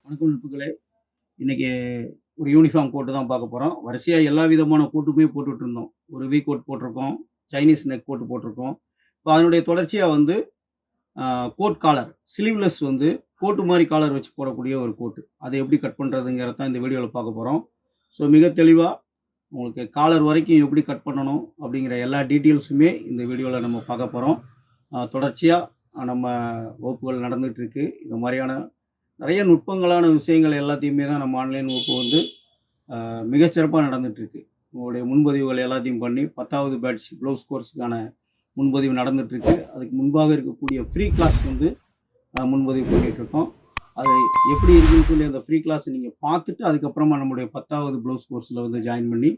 வணக்கம் நட்புகளே! இன்னைக்கு ஒரு யூனிஃபார்ம் கோட் தான் பார்க்க போறோம். வரிசையா எல்லா விதமான கோட்டுமே போட்டுட்டு இருந்தோம். ஒரு வி கோட் போட்டிருக்கோம். சைனீஸ் நெக் கோட் போட்டிருக்கோம். இப்ப அதனுடைய தொடர்ச்சியா வந்து அ கோட் காலர், ஸ்லீவ்லெஸ் வந்து கோட்டு மாரி காலர் வச்சு போடக்கூடிய ஒரு கோட்டு. அத எப்படி கட் பண்றதுங்கிறத தான் இந்த வீடியோல பார்க்க போறோம். ஸோ மிக தெளிவா உங்களுக்கு காலர் வரைக்கும் எப்படி கட் பண்ணணும் அப்படிங்கிற எல்லா டீட்டெயில்ஸுமே இந்த வீடியோல நம்ம பார்க்க போறோம். தொடர்ச்சியா நம்ம வகுப்புகள் நடந்துட்டு இருக்கு. இந்த மாரியான நிறைய நுட்பங்களான விஷயங்கள் எல்லாத்தையுமே தான் நம்ம ஆன்லைன் வகுப்பு வந்து மிகச்சிறப்பா நடந்துட்டுருக்கு. உங்களுடைய முன்பதிவுகள் எல்லாத்தையும் பண்ணி 10வது பேட்ச் ப்ளவுஸ் கோர்ஸுக்கான முன்பதிவு நடந்துட்டுருக்கு. அதுக்கு முன்பாக இருக்கக்கூடிய ஃப்ரீ கிளாஸ் வந்து முன்பதிவு பண்ணிகிட்ருக்கோம். அது எப்படி இருக்குன்னு சொல்லி அந்த ஃப்ரீ கிளாஸை நீங்கள் பார்த்துட்டு அதுக்கப்புறமா நம்முடைய 10வது ப்ளவுஸ் கோர்ஸில் வந்து ஜாயின் பண்ணி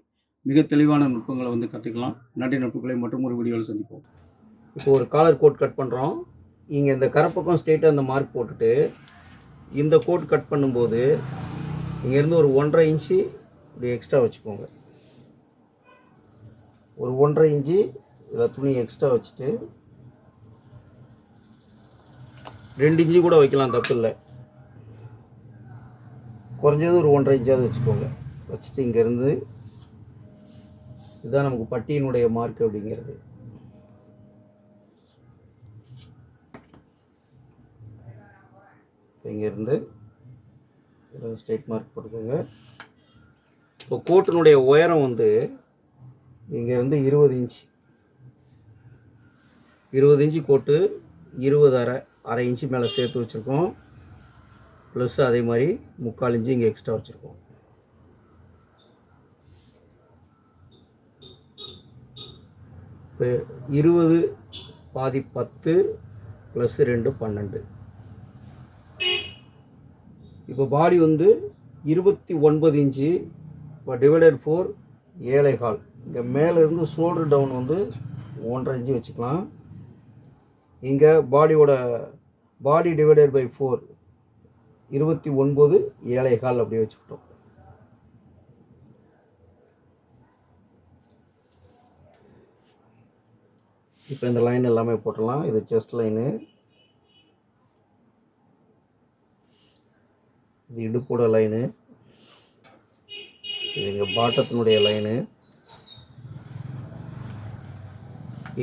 மிக தெளிவான நுட்பங்களை வந்து கற்றுக்கலாம். நன்றி நட்புகளை மற்றும் ஒரு வீடியோவில் சந்திப்போம். இப்போ ஒரு காலர் கோட் கட் பண்ணுறோம். இங்கே இந்த கரைப்பக்கம் ஸ்ட்ரெயிட்டாக அந்த மார்க் போட்டுட்டு இந்த கோட் கட் பண்ணும்போது இங்கேருந்து ஒரு 1.5 இன்ச்சு இப்படி எக்ஸ்ட்ரா வச்சுக்கோங்க. ஒரு 1.5 இன்ச்சு இதில் துணி எக்ஸ்ட்ரா வச்சுட்டு 2 இன்ச்சு கூட வைக்கலாம், தப்பு இல்லை. குறைஞ்சது ஒரு 1.5 இன்ச்சாவது வச்சுக்கோங்க. வச்சுட்டு இங்கேருந்து இதுதான் நமக்கு பட்டியினுடைய மார்க் அப்படிங்கிறது. இங்கேருந்து ஸ்ட்ரெயிட் மார்க் போட்டுக்கோங்க. இப்போ கோட்டினுடைய உயரம் வந்து இங்கேருந்து 20 இன்ச் 20 இன்ச்சு கோட்டு 20 அரை இன்ச்சு மேலே சேர்த்து வச்சுருக்கோம். ப்ளஸ் அதே மாதிரி 3/4 இன்ச்சு இங்கே எக்ஸ்ட்ரா வச்சுருக்கோம். இப்போ 20 பாதி 10 ப்ளஸ் 2 12. இப்போ பாடி வந்து 29 இன்ச்சு. இப்போ டிவைடட் 4 7.25. இங்கே மேலேருந்து ஷோல்டர் டவுன் வந்து 1.5 இன்ச்சு வச்சுக்கலாம். இங்கே பாடி டிவைடட் பை 4 29 7.25 அப்படியே வச்சுக்கிட்டோம். இப்போ இந்த லைன் எல்லாமே போட்டுடலாம். இது செஸ்ட் லைனு, இது இடுப்போட லைனு, இது இங்கே பாட்டத்தினுடைய லைனு.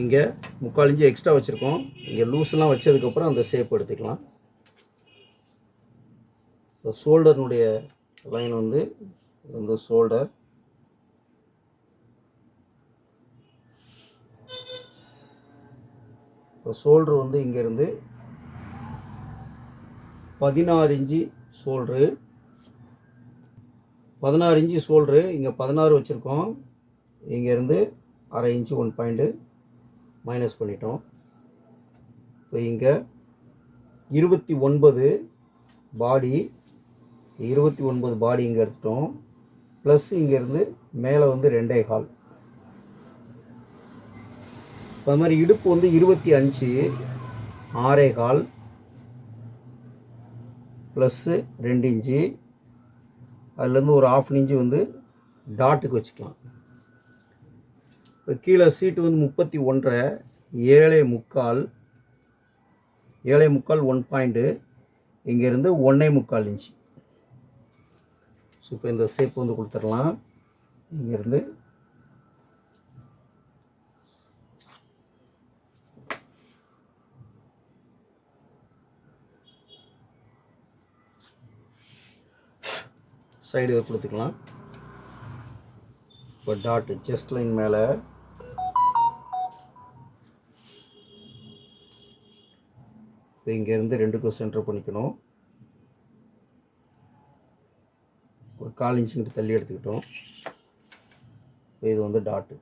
இங்கே 3/4 இன்ச்சு எக்ஸ்ட்ரா வச்சுருக்கோம். இங்கே லூஸ்லாம் வச்சதுக்கப்புறம் அந்த ஷேப் எடுத்துக்கலாம். இப்போ ஷோல்டர்னுடைய லைன் வந்து இந்த ஷோல்டர், இப்போ ஷோல்டர் வந்து இங்கேருந்து 16 இன்ச்சு ஷோல்டரு, 16 இன்ச்சு ஷோல்டரு. இங்கே 16 வச்சுருக்கோம். இங்கேருந்து அரை இன்ச்சு 1 பாயிண்ட்டு மைனஸ் பண்ணிட்டோம். இப்போ இங்கே 29 பாடி, 29 பாடி இங்கே எடுத்துட்டோம். ப்ளஸ் இங்கேருந்து மேலே வந்து 2.25. இப்போ அது மாதிரி இடுப்பு வந்து 25 6.25 ப்ளஸ்ஸு 2 இன்ச்சு. அதுலேருந்து ஒரு 1/2 இன்ச்சு வந்து டாட்டுக்கு வச்சுக்கலாம். இப்போ கீழே சீட்டு வந்து 31.5 7.25 1 பாயிண்ட்டு இங்கேருந்து 1.25 இன்ச்சு. ஸோ இப்போ இந்த ஷேப் வந்து கொடுத்துடலாம். இங்கேருந்து சைடு கொடுத்துக்கலாம். இப்போ டாட்டு செஸ்ட் லைன் மேலே இப்போ இங்கேருந்து 2க்கும் சென்டர் பண்ணிக்கணும். ஒரு 1/4 இன்ச்சுக்கிட்ட தள்ளி எடுத்துக்கிட்டோம். இப்போ இது வந்து டாட்டு.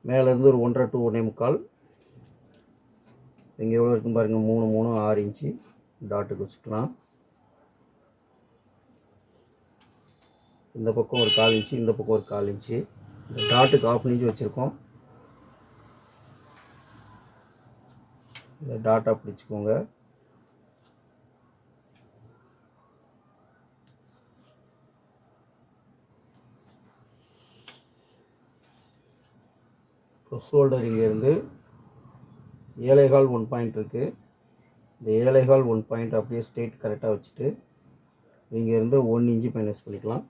மேலேருந்து ஒரு 1.5 to 1.25. இங்கே எவ்வளோ இருக்குன்னு பாருங்கள், 3 3 6 இன்ச்சு டாட்டுக்கு வச்சுக்கலாம். இந்த பக்கம் ஒரு 1/4 இன்ச்சு, இந்த பக்கம் ஒரு 1/4 இன்ச்சு. இந்த டாட்டுக்கு 1/2 இன்ச்சு வச்சுருக்கோம். இந்த டாட்டா பிடிச்சிக்கோங்க. இப்போ ஷோல்டர் இங்கேருந்து 7.25 1 பாயிண்ட் இருக்குது. இந்த 7.25 1 பாயிண்ட் அப்படியே ஸ்ட்ரெயிட் கரெக்டாக வச்சுட்டு இங்கேருந்து 1 இன்ச்சு மைனஸ் பண்ணிக்கலாம்.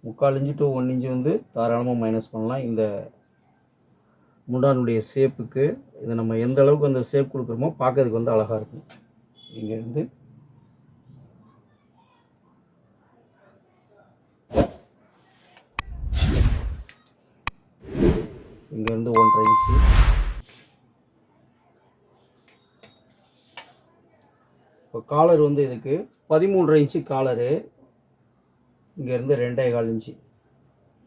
3/4 இன்ச்சு டு 1 இன்ச்சு வந்து தாராளமாக மைனஸ் பண்ணலாம். இந்த முண்டானுடைய ஷேப்புக்கு இதை நம்ம எந்த அளவுக்கு அந்த ஷேப் கொடுக்குறோமோ பார்க்கறதுக்கு வந்து அழகாக இருக்கும். இங்கேருந்து இங்கேருந்து 1.5 இன்ச்சு, இப்போ காலர் வந்து இதுக்கு 13.5 இன்ச்சு காலரு, இங்கேருந்து 2.25 இன்ச்சு,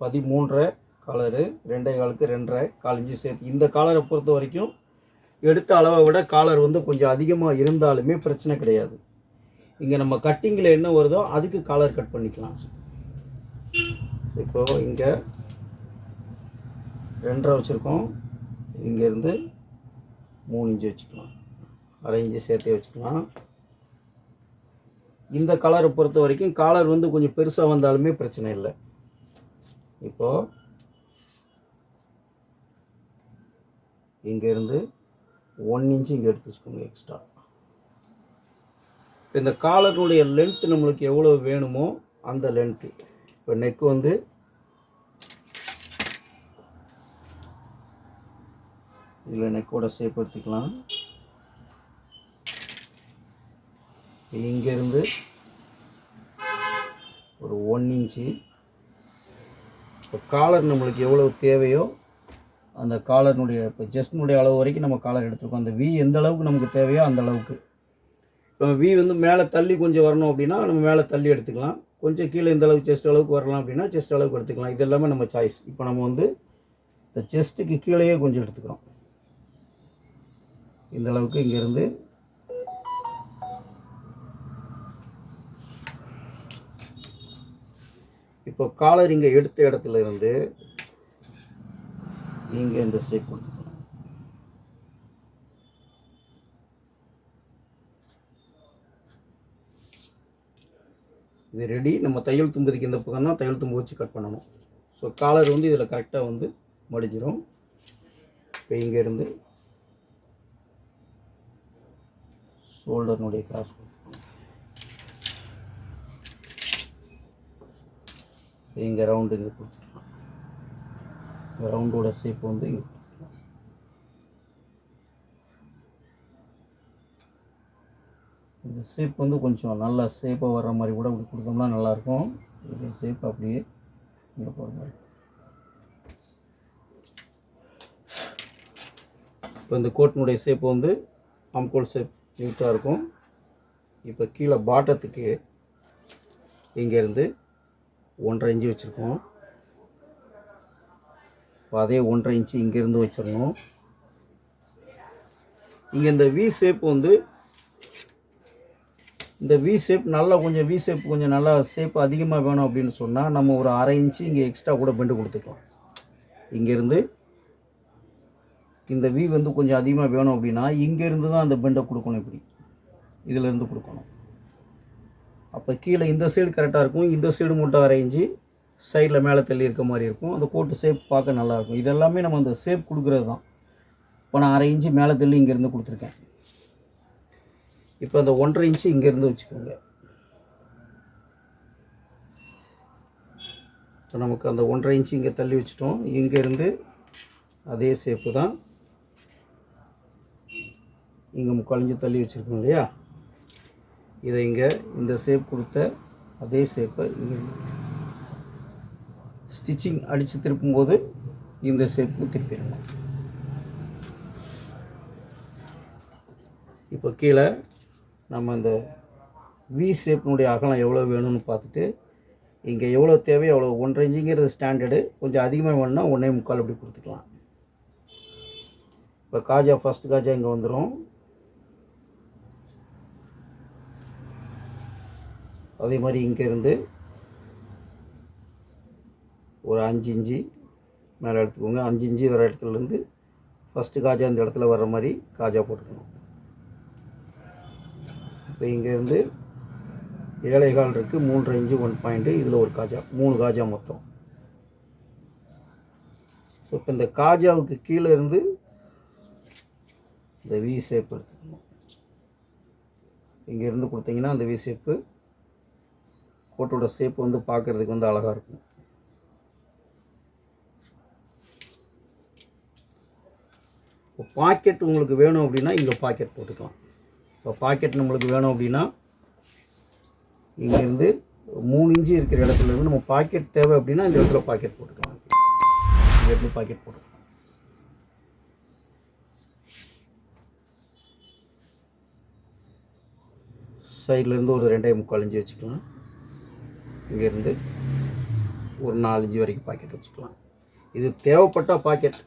13.5 காலரு, 2.25க்கு 2.25 இன்ச்சு சேர்த்து. இந்த காலரை பொறுத்த வரைக்கும் எடுத்த அளவை விட காலர் வந்து கொஞ்சம் அதிகமாக இருந்தாலுமே பிரச்சனை கிடையாது. இங்கே நம்ம கட்டிங்கில் என்ன வருதோ அதுக்கு காலர் கட் பண்ணிக்கலாம். இப்போது இங்கே 2.5 வச்சுருக்கோம், இங்கேருந்து 3 இன்ச்சு வச்சுக்கலாம், 1/2 இன்ச்சு சேர்த்தே வச்சுக்கலாம். இந்த கலரை பொறுத்த வரைக்கும் காலர் வந்து கொஞ்சம் பெருசாக வந்தாலுமே பிரச்சனை இல்லை. இப்போது இங்கேருந்து 1 இன்ச்சு இங்கே எடுத்து வச்சுக்கோங்க எக்ஸ்ட்ரா. இந்த காலருடைய லென்த்து நம்மளுக்கு எவ்வளோ வேணுமோ அந்த லென்த்து. இப்போ நெக்கு வந்து இதில் நெக்கோட ஷேப் எடுத்துக்கலாம். இங்கேருந்து ஒரு 1 இன்ச்சு. இப்போ காலர் நம்மளுக்கு எவ்வளோ தேவையோ அந்த காலர்னுடைய இப்போ ஜஸ்ட்னுடைய அளவு வரைக்கும் நம்ம காலர் எடுத்துருக்கோம். அந்த வி எந்த அளவுக்கு நமக்கு தேவையோ அந்த அளவுக்கு. இப்போ வி வந்து மேலே தள்ளி கொஞ்சம் வரணும் அப்படின்னா நம்ம மேலே தள்ளி எடுத்துக்கலாம். கொஞ்சம் கீழே இந்த அளவுக்கு செஸ்ட் அளவுக்கு வரலாம் அப்படின்னா செஸ்ட் அளவுக்கு எடுத்துக்கலாம். இது எல்லாமே நம்ம சாய்ஸ். இப்போ நம்ம வந்து இந்த செஸ்ட்டுக்கு கீழேயே கொஞ்சம் எடுத்துக்கிறோம். இந்த அளவுக்கு இங்கேருந்து இப்போ காலர் இங்கே எடுத்த இடத்துல இருந்து இங்கே இந்த ஷேப் கொடுத்துக்கலாம். இது ரெடி. நம்ம தையல் தும்புதிக்கு இந்த பக்கம் தான் தையல் தும்பு வச்சு கட் பண்ணணும். ஸோ காலர் வந்து இதில் கரெக்டாக வந்து மடிஞ்சிடும். இப்போ இங்கேருந்து ஷோல்டர்னுடைய கிராஸ் இங்கே ரவுண்டு இங்கே கொடுத்துக்கலாம். ரவுண்டோட ஷேப் வந்து இங்கே கொடுத்துக்கலாம். இந்த ஷேப் வந்து கொஞ்சம் நல்லா ஷேப்பாக வர்ற மாதிரி கூட இப்படி கொடுத்தோம்னா நல்லாயிருக்கும். இந்த ஷேப் அப்படியே இங்கே போகிற மாதிரி. இப்போ இந்த கோட்டினுடைய ஷேப் வந்து ஆம்கோல் ஷேப் நீட்டாக இருக்கும். இப்போ கீழே பாட்டத்துக்கு இங்கேருந்து 1.5 இன்ச்சு வச்சுருக்கோம். இப்போ அதே 1.5 இன்ச்சு இங்கேருந்து வச்சிடணும். இங்கே இந்த வி ஷேப் வந்து இந்த வி ஷேப் நல்லா கொஞ்சம் வி ஷேப் கொஞ்சம் நல்லா ஷேப் அதிகமாக வேணும் அப்படின்னு சொன்னால் நம்ம ஒரு 1/2 இன்ச்சு இங்கே எக்ஸ்ட்ரா கூட பெண்டு கொடுத்துக்கலாம். இங்கேருந்து இந்த வி வந்து கொஞ்சம் அதிகமாக வேணும் அப்படின்னா இங்கேருந்து தான் அந்த பெண்டை கொடுக்கணும். இப்படி இதிலேருந்து கொடுக்கணும். அப்போ கீழே இந்த சைடு கரெக்டாக இருக்கும். இந்த சைடு மட்டும் 1/2 இன்ச்சு சைடில் மேலே தள்ளி இருக்க மாதிரி இருக்கும். அந்த கோட்டு ஷேப் பார்க்க நல்லாயிருக்கும். இதெல்லாமே நம்ம அந்த ஷேப் கொடுக்குறது தான். இப்போ நான் 1/2 இன்ச்சு மேலே தள்ளி இங்கேருந்து கொடுத்துருக்கேன். இப்போ அந்த 1.5 இன்ச்சு இங்கேருந்து வச்சுக்கோங்க. இப்போ நமக்கு அந்த 1.5 இன்ச்சு இங்கே தள்ளி வச்சுட்டோம். இங்கேருந்து அதே ஷேப்பு தான் இங்கே 3/4 இன்ச்சு தள்ளி வச்சுருக்கோம் இல்லையா. இதை இங்கே இந்த ஷேப் கொடுத்த அதே ஷேப்பை இங்கே ஸ்டிச்சிங் அடித்து திருப்பும்போது இந்த ஷேப்புக்கு திருப்பிடணும். இப்போ கீழே நம்ம இந்த வி ஷேப்னுடைய அகலம் எவ்வளோ வேணும்னு பார்த்துட்டு இங்கே எவ்வளோ தேவையோ அவ்வளோ 1.5 இன்ச்சுங்கிறது ஸ்டாண்டர்டு. கொஞ்சம் அதிகமாக வேணும்னா 1.25 அப்படி கொடுத்துக்கலாம். இப்போ காஜா ஃபஸ்ட் காஜா இங்கே வந்துடும். அதே மாதிரி இங்கேருந்து ஒரு 5 இன்ச்சு மேலே எடுத்துக்கோங்க. 5 இன்ச்சு வர இடத்துலேருந்து ஃபஸ்ட்டு காஜா இந்த இடத்துல வர்ற மாதிரி காஜா போட்டுக்கணும். இப்போ இங்கேருந்து 7.25 இருக்குது, 3.5 இன்ச்சு 1 பாயிண்ட்டு, இதில் ஒரு காஜா, 3 காஜா மொத்தம். இப்போ இந்த காஜாவுக்கு கீழே இருந்து இந்த வி ஷேப் எடுத்துக்கணும். இங்கேருந்து கொடுத்தீங்கன்னா அந்த வி ஷேப்பு கோட்டோட ஷேப் வந்து பார்க்குறதுக்கு வந்து அழகாக இருக்கும். இப்போ பாக்கெட் உங்களுக்கு வேணும் அப்படின்னா இங்கே பாக்கெட் போட்டுக்கலாம். இப்போ பாக்கெட் நம்மளுக்கு வேணும் அப்படின்னா இங்கேருந்து 3 இன்ச்சு இருக்கிற இடத்துல இருந்து நம்ம பாக்கெட் தேவை அப்படின்னா இந்த இடத்துல பாக்கெட் போட்டுக்கலாம். இங்கேருந்து பாக்கெட் போட்டுக்கலாம். சைட்லேருந்து ஒரு 2.25 இன்ச்சு வச்சுக்கலாம். இங்கேருந்து ஒரு 4 இன்ச்சு வரைக்கும் பாக்கெட் வச்சுக்கலாம். இது தேவைப்பட்ட பாக்கெட்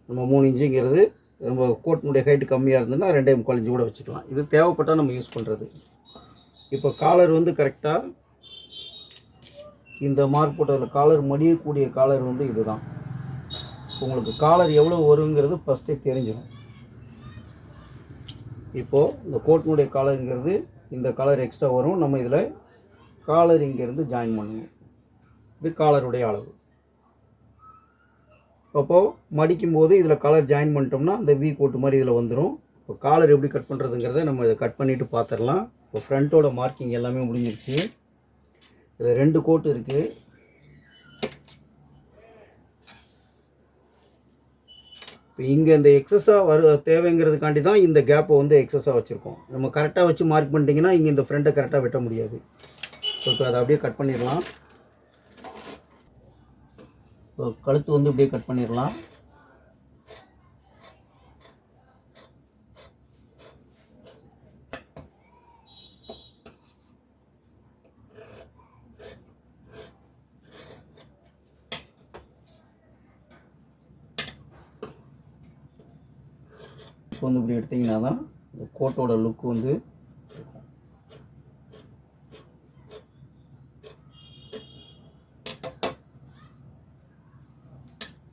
நம்ம 3 இன்ச்சுங்கிறது நம்ம கோட்டினுடைய ஹைட்டு கம்மியாக இருந்ததுன்னா 2.25 இன்ச்சு கூட வச்சுக்கலாம். இது தேவைப்பட்டால் நம்ம யூஸ் பண்ணுறது. இப்போ காலர் வந்து கரெக்டாக இந்த மார்க் போட்டதில் காலர் மடியக்கூடிய காலர் வந்து இதுதான். உங்களுக்கு காலர் எவ்வளோ வருங்கிறது ஃபஸ்ட்டே தெரிஞ்சிடும். இப்போது இந்த கோட்டினுடைய காலருங்கிறது இந்த காலர் எக்ஸ்ட்ரா வரும். நம்ம இதில் காலர் இங்கேருந்து ஜாயின் பண்ணணும். இது காலருடைய அளவு. அப்போது மடிக்கும்போது இதில் காலர் ஜாயின் பண்ணிட்டோம்னா அந்த வி கோட்டு மாதிரி இதில் வந்துடும். இப்போ காலர் எப்படி கட் பண்ணுறதுங்கிறத நம்ம இதை கட் பண்ணிவிட்டு பார்த்துடலாம். இப்போ ஃப்ரண்ட்டோட மார்க்கிங் எல்லாமே முடிஞ்சிருச்சு. இதில் 2 கோட்டு இருக்குது. இப்போ இங்கே இந்த எக்ஸஸாக தேவைங்கிறதுக்காண்டி தான் இந்த கேப்பை வந்து எக்ஸஸாக வச்சுருக்கோம். நம்ம கரெக்டாக வச்சு மார்க் பண்ணிட்டீங்கன்னா இங்கே இந்த ஃப்ரண்ட்டை கரெக்டாக வெட்ட முடியாது. ஸோ இப்போ அதை அப்படியே கட் பண்ணிடலாம். இப்போ கழுத்து வந்து இப்படியே கட் பண்ணிடலாம். வந்து இப்படி எடுத்தீங்கன்னா தான் இந்த கோட்டோட லுக் வந்து இருக்கும்.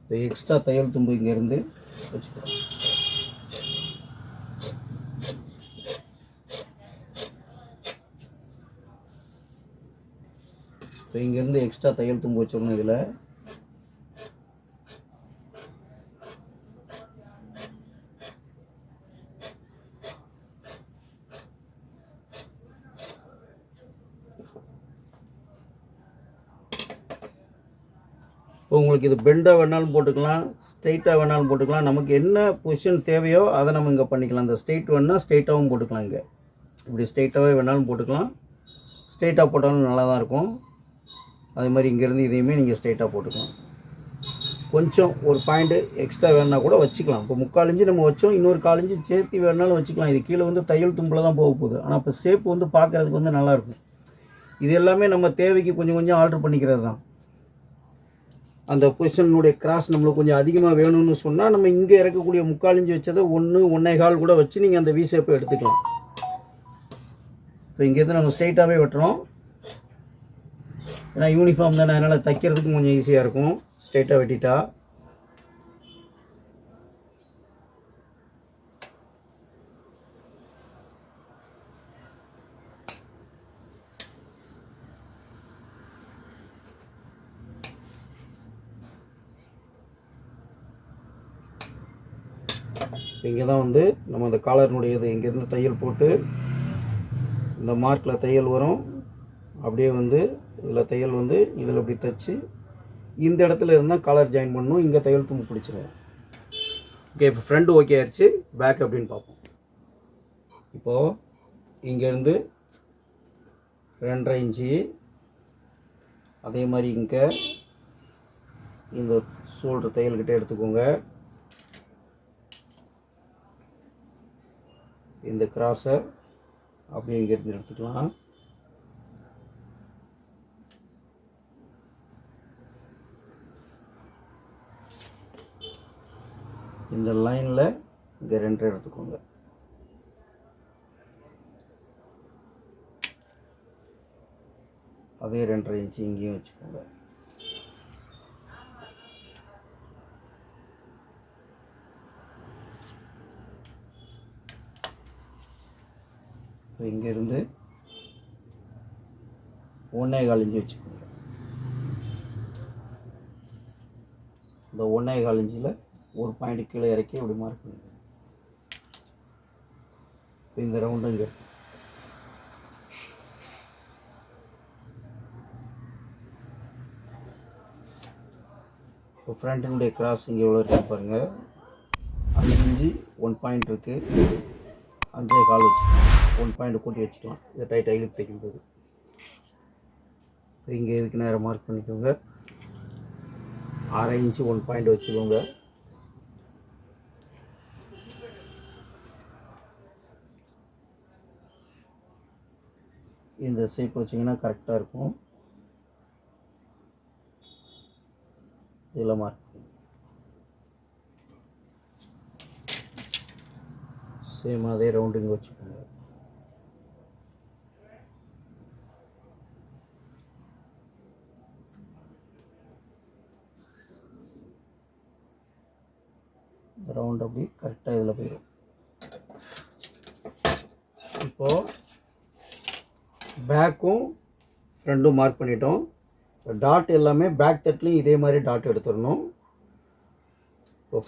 இந்த எக்ஸ்ட்ரா தையல் தும்பு இங்கேருந்து வச்சுக்கிறோம். இப்போ இங்கேருந்து எக்ஸ்ட்ரா தையல் தும்பு வச்சிடணும். இதில் இப்போ உங்களுக்கு இது பெண்டாக வேணாலும் போட்டுக்கலாம், ஸ்ட்ரெயிட்டாக வேணாலும் போட்டுக்கலாம். நமக்கு என்ன பொசிஷன் தேவையோ அதை நம்ம இங்கே பண்ணிக்கலாம். இந்த ஸ்ட்ரெயிட் வேணால் ஸ்ட்ரெயிட்டாகவும் போட்டுக்கலாம். இங்கே இப்படி ஸ்ட்ரெயிட்டாகவே வேணாலும் போட்டுக்கலாம். ஸ்ட்ரெயிட்டாக போட்டாலும் நல்லா தான் இருக்கும். அதே மாதிரி இங்கேருந்து இதையுமே நீங்கள் ஸ்ட்ரெயிட்டாக போட்டுக்கலாம். கொஞ்சம் ஒரு பாயிண்ட்டு எக்ஸ்ட்ரா வேணுன்னா கூட வச்சுக்கலாம். இப்போ 3/4 இன்ச்சு நம்ம வச்சோம், இன்னொரு 1/4 இன்ச்சு சேர்த்து வேணுனாலும் வச்சுக்கலாம். இது கீழே வந்து தையல் தும்பில் தான் போக போகுது. ஆனால் இப்போ ஷேப் வந்து பார்க்குறதுக்கு வந்து நல்லாயிருக்கும். இது எல்லாமே நம்ம தேவைக்கு கொஞ்சம் கொஞ்சம் ஆல்ட்ரு பண்ணிக்கிறது தான். அந்த பொசிஷனுடைய கிராஸ் நம்மளுக்கு கொஞ்சம் அதிகமாக வேணும்னு சொன்னால் நம்ம இங்கே இறக்கக்கூடிய 3/4 இன்ச்சு வச்சதை 1, 1.25 கூட வச்சு நீங்கள் அந்த வி ஷேப்பை எடுத்துக்கலாம். இப்போ இங்கேருந்து நம்ம ஸ்ட்ரெயிட்டாகவே வெட்டுறோம். ஏன்னா யூனிஃபார்ம் தானே, அதனால் தைக்கிறதுக்கும் கொஞ்சம் ஈஸியாக இருக்கும் ஸ்ட்ரெயிட்டாக வெட்டிட்டா. இங்கே தான் வந்து நம்ம அந்த காலர்னுடையது இங்கேருந்து தையல் போட்டு இந்த மார்க்கில் தையல் வரும். அப்படியே வந்து இதில் தையல் வந்து இதில் இப்படி தைச்சி இந்த இடத்துல இருந்தால் காலர் ஜாயின் பண்ணணும். இங்கே தையல் தும்பு பிடிச்சிருவோம். ஓகே, இப்போ ஃப்ரண்ட் ஓகே ஆயிடுச்சு. பேக் அப்படின்னு பார்ப்போம். இப்போது இங்கேருந்து 2.5 இன்ச்சு, அதே மாதிரி இங்கே இந்த ஷோல்டர் தையல்கிட்ட எடுத்துக்கோங்க. இந்த கிராஸை அப்படியே இங்கேருந்து எடுத்துக்கலாம். இந்த லைனில் இங்கே 2 எடுத்துக்கோங்க. அதே 2.5 இன்ச்சு இங்கேயும் வச்சுக்கோங்க. இப்போ இங்கேருந்து 1.25 இன்ச்சு வச்சுக்கோங்க. இந்த 1.25 இன்ச்சில் ஒரு பாயிண்ட் கீழே இறக்கி இப்படி மார்க் பண்ணுங்க. இந்த ரவுண்டு இங்கே இப்போ ஃப்ரண்ட்டினுடைய கிராஸ் இங்கே எவ்வளோ இருக்குது பாருங்கள். 5 இன்ச்சு 1 பாயிண்ட் இருக்குது. 5.25 வச்சு 1 பாயிண்ட் கூட்டி வச்சுக்கலாம். இதை டைட்டாக இழுத்து தைக்கும்போது இங்கே இதுக்கு நேரம் மார்க் பண்ணிக்கோங்க. 6 இன்ச்சு 1 பாயிண்ட் வச்சுக்கோங்க. இந்த ஷேப் வச்சிங்கன்னா கரெக்டாக இருக்கும். இதில் மார்க் சேம் அதே ரவுண்டிங் வச்சுக்கோங்க. இந்த ரவுண்ட் அப்படி கரெக்டாக இதில் போயிடும். இப்போது பேக்கும் ஃப்ரண்ட்டும் மார்க் பண்ணிட்டோம். டாட் எல்லாமே பேக் தட்லையும் இதே மாதிரி டாட் எடுத்துடணும். இப்போ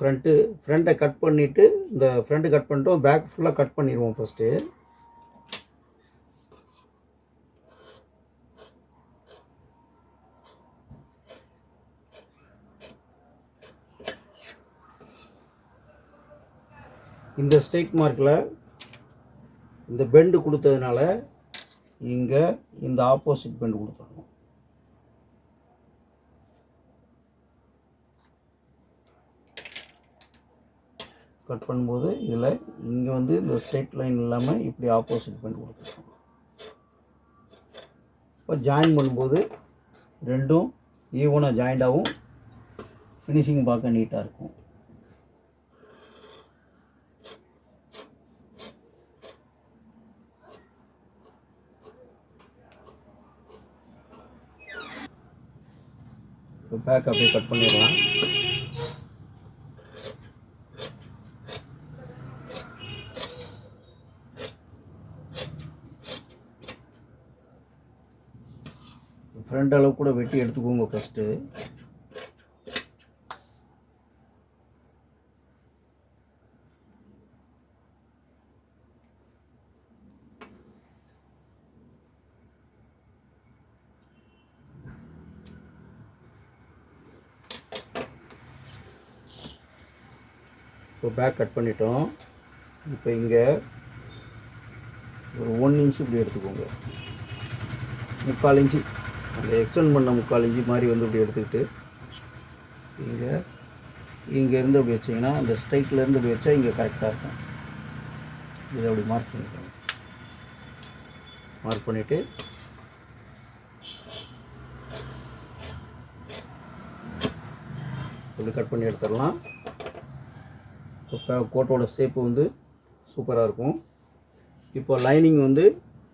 ஃப்ரண்ட்டை கட் பண்ணிவிட்டு இந்த ஃப்ரண்ட்டு கட் பண்ணிட்டோம். பேக் ஃபுல்லாக கட் பண்ணிடுவோம் ஃபஸ்ட்டு. இந்த ஸ்ட்ரைட் மார்க்கில் இந்த பெண்டு கொடுத்ததுனால இங்கே இந்த ஆப்போசிட் பெண்டு கொடுத்துடணும். கட் பண்ணும்போது இதில் இங்கே வந்து இந்த ஸ்ட்ரெயிட் லைன் இல்லாமல் இப்படி ஆப்போசிட் பெண்டு கொடுத்துருக்கோம். இப்போ ஜாயின் பண்ணும்போது ரெண்டும் ஈவனாக ஜாயிண்டாகவும் ஃபினிஷிங் பார்க்க நீட்டாக இருக்கும். இப்போ பேக் அப்படியே கட் பண்ணிடலாம். ஃப்ரண்ட் அளவு கூட வெட்டி எடுத்துக்கோங்க ஃபஸ்ட்டு. இப்போ பேக் கட் பண்ணிட்டோம். இப்போ இங்கே ஒரு 1 இன்ச்சு இப்படி எடுத்துக்கோங்க. 3/4 இன்ச்சு அந்த எக்ஸ்டெண்ட் பண்ண 3/4 இன்ச்சு மாதிரி வந்து இப்படி எடுத்துக்கிட்டு இங்கேருந்து அப்படி வச்சிங்கன்னா அந்த ஸ்ட்ரைட்லேருந்து அப்படி வச்சா இங்கே கரெக்டாக இருக்கும். இதை அப்படி மார்க் பண்ணிக்கோங்க. மார்க் பண்ணிவிட்டு இப்படி கட் பண்ணி எடுத்துடலாம். இப்போ கோட்டோட ஷேப்பு வந்து சூப்பராக இருக்கும். இப்போ லைனிங் வந்து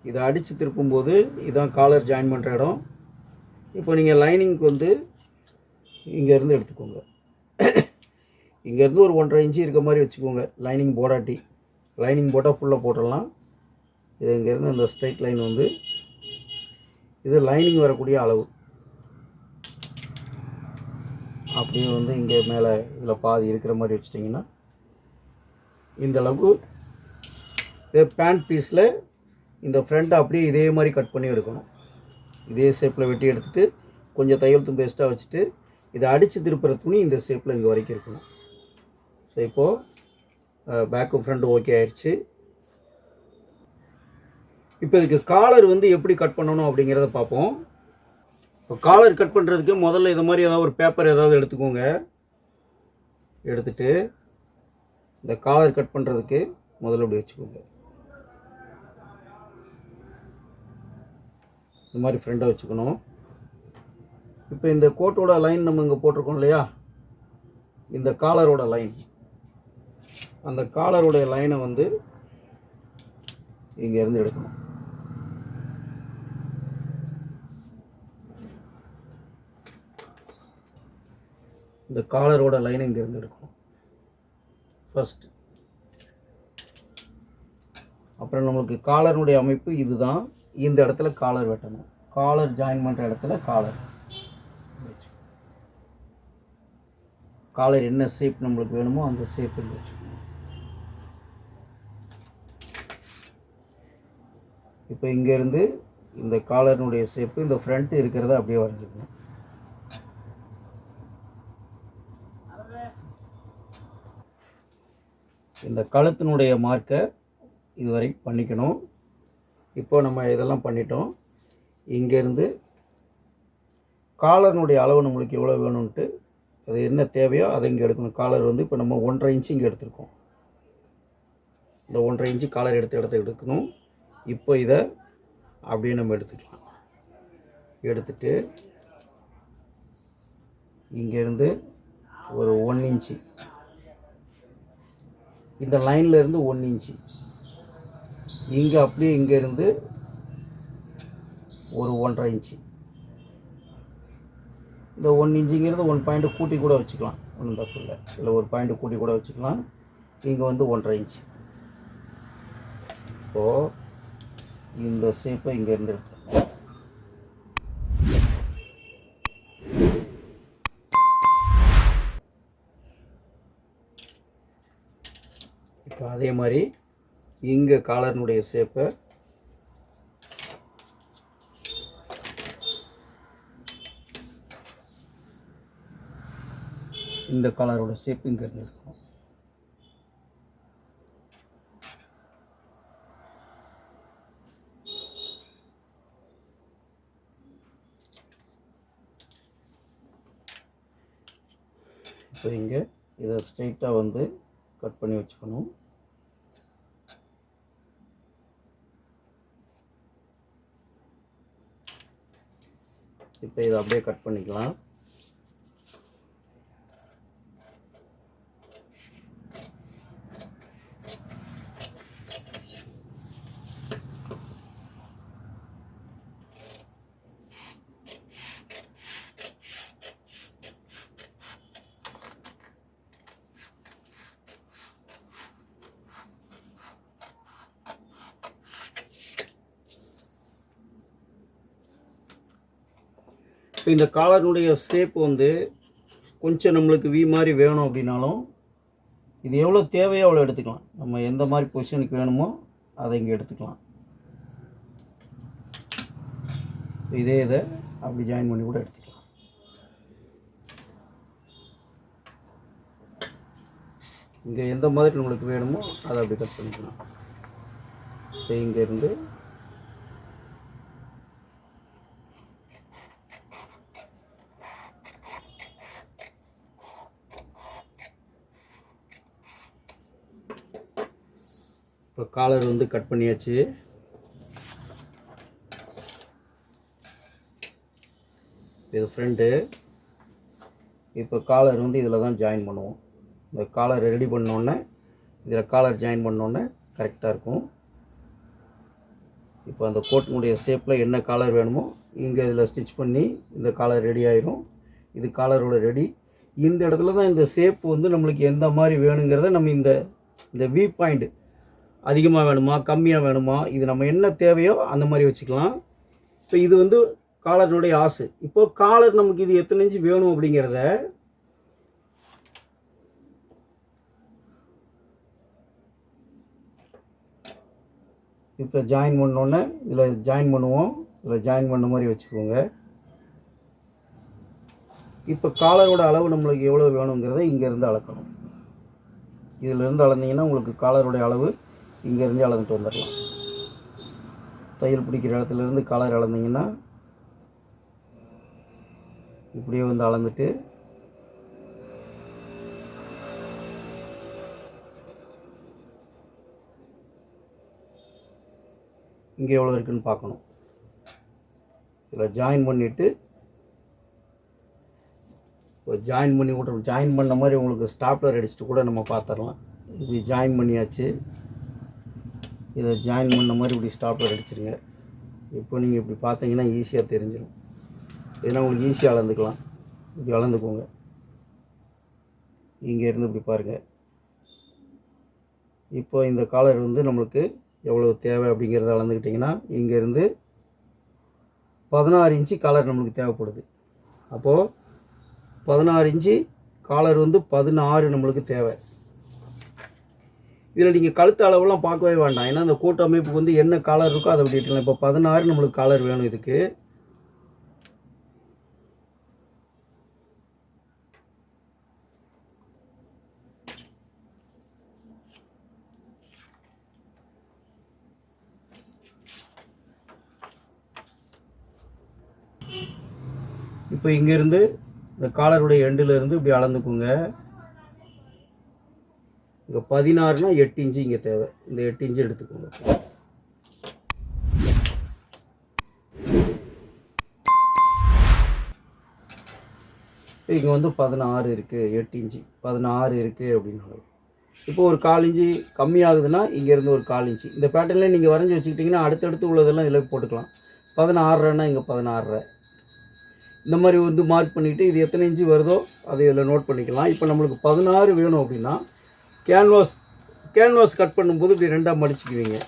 இதை அடித்து திருப்பும்போது இதான் காலர் ஜாயின் பண்ணுற இடம். இப்போ நீங்கள் லைனிங்க்கு வந்து இங்கேருந்து எடுத்துக்கோங்க. இங்கேருந்து ஒரு 1.5 இன்ச்சு இருக்க மாதிரி வச்சுக்கோங்க. லைனிங் போடாட்டி, லைனிங் போட்டால் ஃபுல்லாக போட்டுடலாம். இது இங்கேருந்து அந்த ஸ்ட்ரைட் லைன் வந்து இது லைனிங் வரக்கூடிய அளவு. அப்படியே வந்து இங்கே மேலே இதில் பாதி இருக்கிற மாதிரி வச்சிட்டிங்கன்னா இந்த அளவுக்கு இதே பேண்ட் பீஸில் இந்த ஃப்ரண்ட்டை அப்படியே இதே மாதிரி கட் பண்ணி எடுக்கணும். இதே ஷேப்பில் வெட்டி எடுத்துகிட்டு கொஞ்சம் தையல் தும்பு எக்ஸ்ட்ரா வச்சுட்டு இதை அடித்து திருப்புற துணி இந்த ஷேப்பில் இங்கே வரைக்கும் இருக்கணும். ஸோ இப்போது பேக்கு ஃப்ரண்ட் ஓகே ஆயிடுச்சு. இப்போ இதுக்கு காலர் வந்து எப்படி கட் பண்ணணும் அப்படிங்கிறத பார்ப்போம். இப்போ காலர் கட் பண்ணுறதுக்கு முதல்ல இது மாதிரி ஏதாவது ஒரு பேப்பர் ஏதாவது எடுத்துக்கோங்க. எடுத்துகிட்டு இந்த காலர் கட் பண்ணுறதுக்கு முதல்ல இப்படி வச்சுக்கோங்க. இந்த மாதிரி ஃப்ரெண்டாக வச்சுக்கணும். இப்போ இந்த கோட்டோட லைன் நம்ம இங்கே போட்டிருக்கோம் இல்லையா, இந்த காலரோட லைன், அந்த காலருடைய லைனை வந்து இங்கேருந்து எடுக்கணும். இந்த காலரோட லைனை இங்கேருந்து எடுக்கணும் ஃபர்ஸ்ட். அப்புறம் நம்மளுக்கு காலருடைய அமைப்பு இதுதான். இந்த இடத்துல காலர் வெட்டணும். காலர் ஜாயின் பண்ணுற இடத்துல காலர் காலர் என்ன ஷேப் நம்மளுக்கு வேணுமோ அந்த ஷேப்பில் வச்சுக்கணும். இப்போ இங்கேருந்து இந்த காலர்னுடைய ஷேப்பு இந்த ஃப்ரண்ட் இருக்கிறத அப்படியே வரைஞ்சிக்கணும். இந்த கழுத்தினுடைய மார்க்கை இதுவரை பண்ணிக்கணும். இப்போ நம்ம இதெல்லாம் பண்ணிட்டோம். இங்கேருந்து காலர்னுடைய அளவு நம்மளுக்கு எவ்வளோ வேணும்ன்ட்டு அது என்ன தேவையோ அதை இங்கே எடுக்கணும். காலர் வந்து இப்போ நம்ம 1.5 இன்ச்சு இங்கே எடுத்துருக்கோம். இந்த 1.5 இன்ச்சு காலர் இடத்த எடுக்கணும். இப்போ இதை அப்படியே நம்ம எடுத்துக்கலாம். எடுத்துட்டு இங்கேருந்து ஒரு 1 இன்ச்சு இந்த லைனில் இருந்து 1 இன்ச்சு இங்கே அப்படியே இங்கேருந்து ஒரு 1.5 இன்ச்சு இந்த 1 இன்ச்சுங்கிறது 1 பாயிண்ட் கூட்டி கூட வச்சுக்கலாம். ஒன்றும் தப்பு இல்லை. இல்லை ஒரு பாயிண்ட் கூட்டி கூட வச்சுக்கலாம். இங்கே வந்து 1.5 இன்ச்சு. இப்போது இந்த ஷேப்பை இங்கேருந்து எடுத்துக்கலாம். இப்போ அதே மாதிரி இங்கே காலர்னுடைய ஷேப்பை இந்த காலரோட ஷேப் இங்கே இருந்து எடுக்கணும். இப்போ இங்கே இதை ஸ்ட்ரைட்டாக வந்து கட் பண்ணி வச்சுக்கணும். இப்போ இதை அப்படியே கட் பண்ணிக்கலாம். இப்போ இந்த காலருடைய ஷேப் வந்து கொஞ்சம் நம்மளுக்கு வி மாதிரி வேணும் அப்படின்னாலும் இது எவ்வளோ தேவையோ அவ்வளோ எடுத்துக்கலாம். நம்ம எந்த மாதிரி பொசிஷனுக்கு வேணுமோ அதை இங்கே எடுத்துக்கலாம். இதை அப்படி ஜாயின் பண்ணி கூட எடுத்துக்கலாம். இங்கே எந்த மாதிரி நம்மளுக்கு வேணுமோ அதை அப்படி கட் பண்ணிக்கலாம். இப்போ இங்கேருந்து இப்போ காலர் வந்து கட் பண்ணியாச்சு. இது ஃப்ரண்ட்டு. இப்போ காலர் வந்து இதில் தான் ஜாயின் பண்ணுவோம். இந்த காலர் ரெடி பண்ணோன்னே இதில் காலர் ஜாயின் பண்ணோன்னே கரெக்டாக இருக்கும். இப்போ அந்த கோட்டினுடைய ஷேப்பில் என்ன காலர் வேணுமோ இங்கே இதில் ஸ்டிச் பண்ணி இந்த காலர் ரெடி ஆயிரும். இது காலரோட ரெடி. இந்த இடத்துல தான் இந்த ஷேப் வந்து நம்மளுக்கு எந்த மாதிரி வேணுங்கிறத நம்ம இந்த வி பாயிண்ட் அதிகமாக வேணுமா கம்மியாக வேணுமா இது நம்ம என்ன தேவையோ அந்த மாதிரி வச்சுக்கலாம். இப்போ இது வந்து காலரினுடைய ஆசு. இப்போது காலர் நமக்கு இது எத்தனை இன்ச்சு வேணும் அப்படிங்கிறத இப்போ ஜாயின் பண்ணோன்னே இதில் ஜாயின் பண்ணுவோம். இதில் ஜாயின் பண்ண மாதிரி வச்சுக்கோங்க. இப்போ காலரோட அளவு நம்மளுக்கு எவ்வளோ வேணுங்கிறத இங்கேருந்து அளக்கணும். இதிலேருந்து அளந்தீங்கன்னா உங்களுக்கு காலருடைய அளவு இங்கேருந்து அளந்துட்டு வந்துடலாம். தையல் பிடிக்கிற இடத்துலேருந்து காலர் அளந்தீங்கன்னா இப்படியே வந்து அளந்துட்டு இங்கே எவ்வளோ இருக்குதுன்னு பார்க்கணும். இதில் ஜாயின் பண்ணிவிட்டு இப்போ ஜாயின் பண்ணி கூட ஜாயின் பண்ண மாதிரி உங்களுக்கு ஸ்டாப்லர் அடிச்சுட்டு கூட நம்ம பார்த்துடலாம். இப்படி ஜாயின் பண்ணியாச்சு. இதை ஜாயின் பண்ண மாதிரி இப்படி ஸ்டாப்லர் அடிச்சிருங்க. இப்போ நீங்கள் இப்படி பார்த்தீங்கன்னா ஈஸியாக தெரிஞ்சிடும். இதனால் உங்களுக்கு ஈஸியாக அளந்துக்கலாம். இப்படி அளந்துக்கோங்க. இங்கேருந்து இப்படி பாருங்கள். இப்போ இந்த காலர் வந்து நம்மளுக்கு எவ்வளோ தேவை அப்படிங்கிறத அளந்துக்கிட்டிங்கன்னா இங்கேருந்து 16 இன்ச்சு காலர் நம்மளுக்கு தேவைப்படுது. அப்போது 16 இன்ச்சு காலர் வந்து 16 நம்மளுக்கு தேவை. இதில் நீங்கள் கழுத்து அளவுலாம் பார்க்கவே வேண்டாம். ஏன்னா அந்த கோட் அமைப்புக்கு வந்து என்ன காலர் இருக்கோ அதை விட்டுக்கலாம். இப்போ 16 நம்மளுக்கு காலர் வேணும் இதுக்கு. இப்போ இங்கேருந்து இந்த காலருடைய எண்டில் இப்படி அளந்துக்குங்க. இங்கே 16னா 8 இன்ச்சு இங்கே தேவை. இந்த 8 இன்ச்சு எடுத்துக்கோங்க. இங்கே வந்து 16 இருக்குது, 8 இன்ச்சு 16 இருக்குது அப்படின்னு. இப்போ ஒரு 1/4 இன்ச்சு கம்மியாகுதுன்னா இங்கேருந்து ஒரு 1/4 இன்ச்சு இந்த பேட்டர்னில் நீங்கள் வரைஞ்சி வச்சுக்கிட்டிங்கன்னா அடுத்தடுத்து உள்ளதெல்லாம் இதில் போட்டுக்கலாம். 16னா இங்கே 16. இந்த மாதிரி வந்து மார்க் பண்ணிவிட்டு இது எத்தனை இன்ச்சு வருதோ அதை இதில் நோட் பண்ணிக்கலாம். இப்போ நம்மளுக்கு 16 வேணும் அப்படின்னா கேன்வாஸ் கட் பண்ணும்போது இப்படி 2ஆக மடிச்சுக்குவீங்க.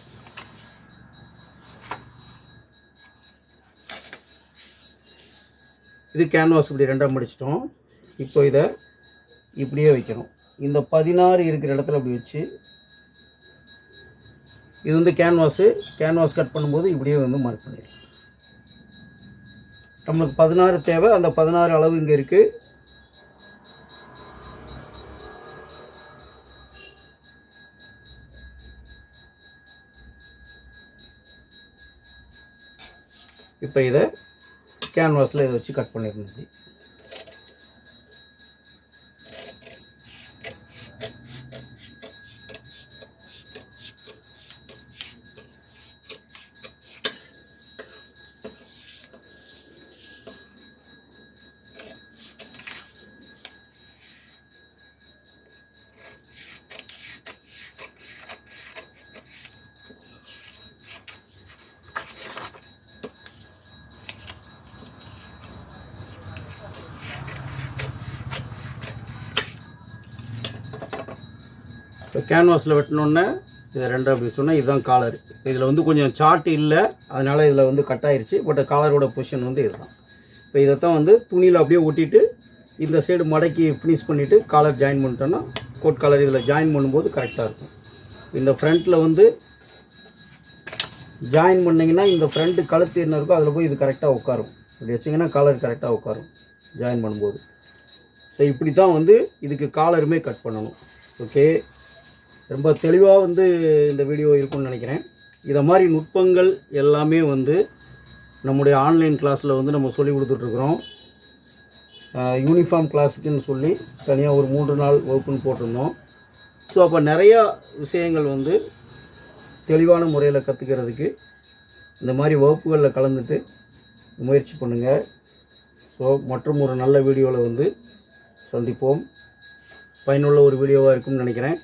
இது கேன்வாஸ் இப்படி 2ஆக மடிச்சிட்டோம். இப்போ இதை இப்படியே வைக்கணும். இந்த 16 இருக்கிற இடத்துல அப்படி வச்சு இது வந்து கேன்வாஸ் கட் பண்ணும்போது இப்படியே வந்து மார்க் பண்ணிடலாம். நம்மளுக்கு 16 தேவை. அந்த 16 அளவு இங்கே இருக்குது. இப்போ இதை கேன்வாஸில் இதை வச்சு கட் பண்ணிடணும். இப்போ கேன்வாஸில் வெட்டினோன்னே இதை 2 அப்படி சொன்னால் இதுதான் காலர். இதில் வந்து கொஞ்சம் சார்ட் இல்லை, அதனால் இதில் வந்து கட் ஆயிடுச்சு. பட் காலரோட பொசிஷன் வந்து இதுதான். இப்போ இதைத்தான் வந்து துணியில் அப்படியே ஒட்டிட்டு இந்த சைடு மடக்கி ஃபினிஷ் பண்ணிவிட்டு காலர் ஜாயின் பண்ணிட்டோன்னா கோட் காலர் இதில் ஜாயின் பண்ணும்போது கரெக்டாக இருக்கும். இந்த ஃப்ரண்ட்டில் வந்து ஜாயின் பண்ணிங்கன்னா இந்த ஃப்ரண்ட்டு கழுத்து என்ன இருக்கோ அதில் போய் இது கரெக்டாக உட்காரும். இப்படி வச்சிங்கன்னா காலர் கரெக்டாக உட்காரும் ஜாயின் பண்ணும்போது. ஸோ இப்படி தான் வந்து இதுக்கு காலருமே கட் பண்ணணும். ஓகே, ரொம்ப தெளிவாக வந்து இந்த வீடியோ இருக்கும்னு நினைக்கிறேன். இதை மாதிரி நுட்பங்கள் எல்லாமே வந்து நம்முடைய ஆன்லைன் கிளாஸில் வந்து நம்ம சொல்லி கொடுத்துட்ருக்குறோம். யூனிஃபார்ம் கிளாஸுக்குன்னு சொல்லி தனியாக ஒரு 3 நாள் வகுப்புன்னு போட்டிருந்தோம். ஸோ அப்போ நிறையா விஷயங்கள் வந்து தெளிவான முறையில் கற்றுக்கிறதுக்கு இந்த மாதிரி வகுப்புகளில் கலந்துட்டு முயற்சி பண்ணுங்கள். ஸோ மற்றும் ஒரு நல்ல வீடியோவில் வந்து சந்திப்போம். பயனுள்ள ஒரு வீடியோவாக இருக்கும்னு நினைக்கிறேன்.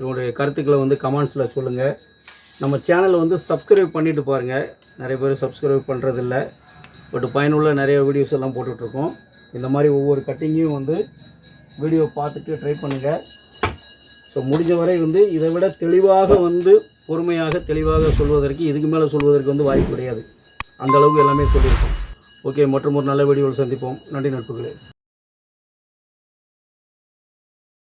உங்களுடைய கருத்துக்களை வந்து கமெண்ட்ஸில் சொல்லுங்கள். நம்ம சேனலை வந்து சப்ஸ்கிரைப் பண்ணிவிட்டு பாருங்கள். நிறைய பேர் சப்ஸ்கிரைப் பண்ணுறதில்ல. பட் பயனுள்ள நிறைய வீடியோஸ் எல்லாம் போட்டுட்ருக்கோம். இந்த மாதிரி ஒவ்வொரு கட்டிங்கையும் வந்து வீடியோ பார்த்துட்டு ட்ரை பண்ணுங்கள். ஸோ முடிஞ்ச வரை வந்து இதை விட தெளிவாக வந்து பொறுமையாக தெளிவாக சொல்வதற்கு இதுக்கு மேலே சொல்வதற்கு வந்து வாய்ப்பு கிடையாது. அந்தளவுக்கு எல்லாமே சொல்லியிருக்கோம். ஓகே, மற்றும் ஒரு நல்ல வீடியோவில் சந்திப்போம். நன்றி நட்புகளே.